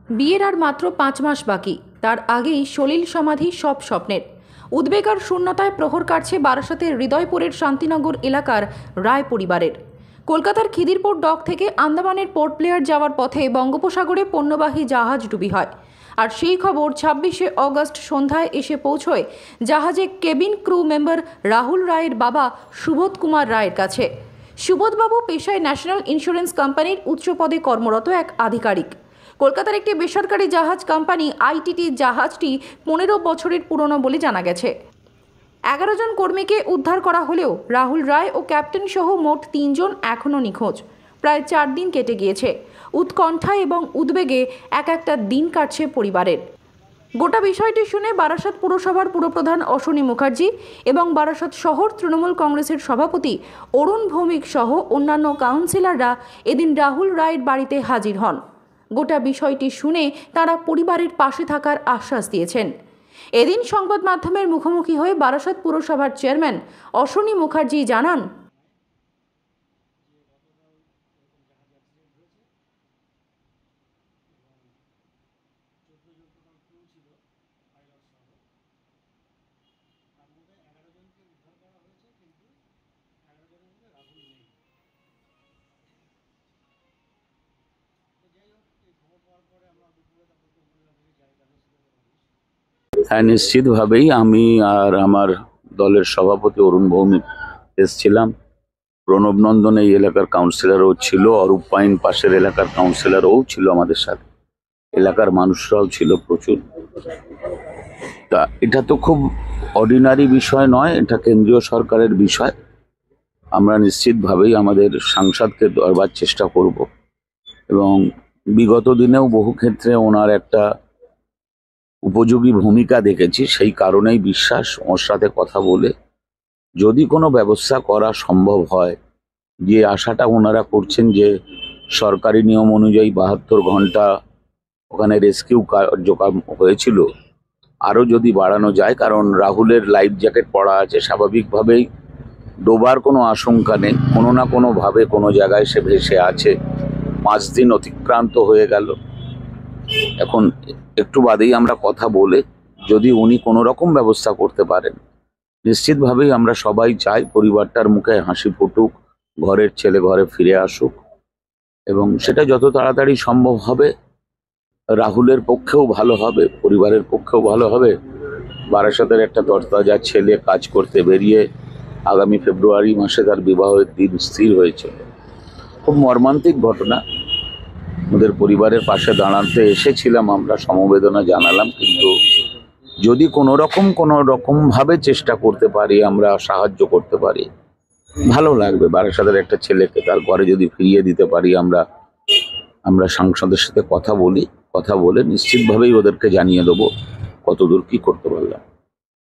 বিয়ের আর মাত্র 5 মাস বাকি, তার আগেই সলিল সমাধি সব স্বপ্নের। উদ্বেগ আর শূন্যতায় প্রহর কাটছে বারাসাতের হৃদয়পুরের শান্তিনগর এলাকার রায় পরিবারের। কলকাতার খিদিরপুর ডক থেকে আন্দামানের পোর্ট ব্লেয়ার যাওয়ার পথে বঙ্গোপসাগরে পণ্যবাহী জাহাজ ডুবি হয়। আর সেই খবর 26শে অগস্ট সন্ধ্যায় এসে পৌঁছয় জাহাজে কেবিন ক্রু মেম্বার রাহুল রায়ের বাবা সুবোধ কুমার রায়ের কাছে। সুবোধবাবু পেশায় ন্যাশনাল ইন্স্যুরেন্স কোম্পানির উচ্চ পদে কর্মরত এক আধিকারিক। কলকাতার একটি বেসরকারি জাহাজ কোম্পানি আইটিটি জাহাজটি 15 বছরের পুরনো বলে জানা গেছে। 11 জন কর্মীকে উদ্ধার করা হলেও রাহুল রায় ও ক্যাপ্টেন সহ মোট 3 জন এখনও নিখোঁজ। প্রায় 4 দিন কেটে গিয়েছে। উৎকণ্ঠা এবং উদ্বেগে একটা দিন কাটছে পরিবারের। গোটা বিষয়টি শুনে বারাসাত পুরসভার পুরপ্রধান অশ্বনী মুখার্জি এবং বারাসাত শহর তৃণমূল কংগ্রেসের সভাপতি অরুণ ভৌমিক সহ অন্যান্য কাউন্সিলররা এদিন রাহুল রায়ের বাড়িতে হাজির হন। গোটা বিষয়টি শুনে তারা পরিবারের পাশে থাকার আশ্বাস দিয়েছেন। এদিন সংবাদ মাধ্যমের মুখোমুখি হয়ে বারাসাত পুরসভার চেয়ারম্যান অশ্বনী মুখার্জি জানান, হ্যাঁ, নিশ্চিতভাবেই আমি আর আমার দলের সভাপতি অরুণ ভৌমিক এসেছিলাম। প্রণব নন্দন এই এলাকার কাউন্সিলরও ছিল, অরূপ পাইন পাশের এলাকার কাউন্সিলরও ছিল আমাদের সাথে, এলাকার মানুষরাও ছিল প্রচুর। তা এটা তো খুব অর্ডিনারি বিষয় নয়, এটা কেন্দ্রীয় সরকারের বিষয়। আমরা নিশ্চিতভাবেই আমাদের সাংসদকে দরবার চেষ্টা করব এবং বিগত দিনেও বহু ক্ষেত্রে ওনার একটা উপযোগী ভূমিকা দেখেছি, সেই কারণেই বিশ্বাস ওর সাথে কথা বলে যদি কোনো ব্যবস্থা করা সম্ভব হয়। যে আশাটা ওনারা করছেন যে সরকারি নিয়ম অনুযায়ী 72 ঘন্টা ওখানে রেস্কিউ কার্যক্রম হয়েছিল, আরও যদি বাড়ানো যায়, কারণ রাহুলের লাইফ জ্যাকেট পরা আছে, স্বাভাবিকভাবেই ডোবার কোনো আশঙ্কা নেই। কোনো না কোনোভাবে কোনো জায়গায় সে ভেসে আছে। 5 দিন অতিক্রান্ত হয়ে গেল। এখন একটু বাদেই আমরা কথা বলে যদি উনি কোনো রকম ব্যবস্থা করতে পারেন, নিশ্চিতভাবেই আমরা সবাই চাই পরিবারটার মুখে হাসি ফুটুক, ঘরের ছেলে ঘরে ফিরে আসুক, এবং সেটা যত তাড়াতাড়ি সম্ভব হবে রাহুলের পক্ষেও ভালো হবে, পরিবারের পক্ষেও ভালো হবে। বারাসাতের একটা তরতাজা ছেলে কাজ করতে বেরিয়ে আগামী ফেব্রুয়ারি মাসে তার বিবাহের দিন স্থির হয়েছিল। খুব মর্মান্তিক ঘটনা। ওদের পরিবারের পাশে দাঁড়াতে এসেছিলাম, আমরা সমবেদনা জানালাম, কিন্তু যদি কোনো রকমভাবে চেষ্টা করতে পারি, আমরা সাহায্য করতে পারি, ভালো লাগবে। বারাসাতের একটা ছেলেকে তার ঘরে যদি ফিরিয়ে দিতে পারি, আমরা সাংসদের সাথে কথা বলে নিশ্চিতভাবেই ওদেরকে জানিয়ে দেবো কতদূর কি করতে পারলাম।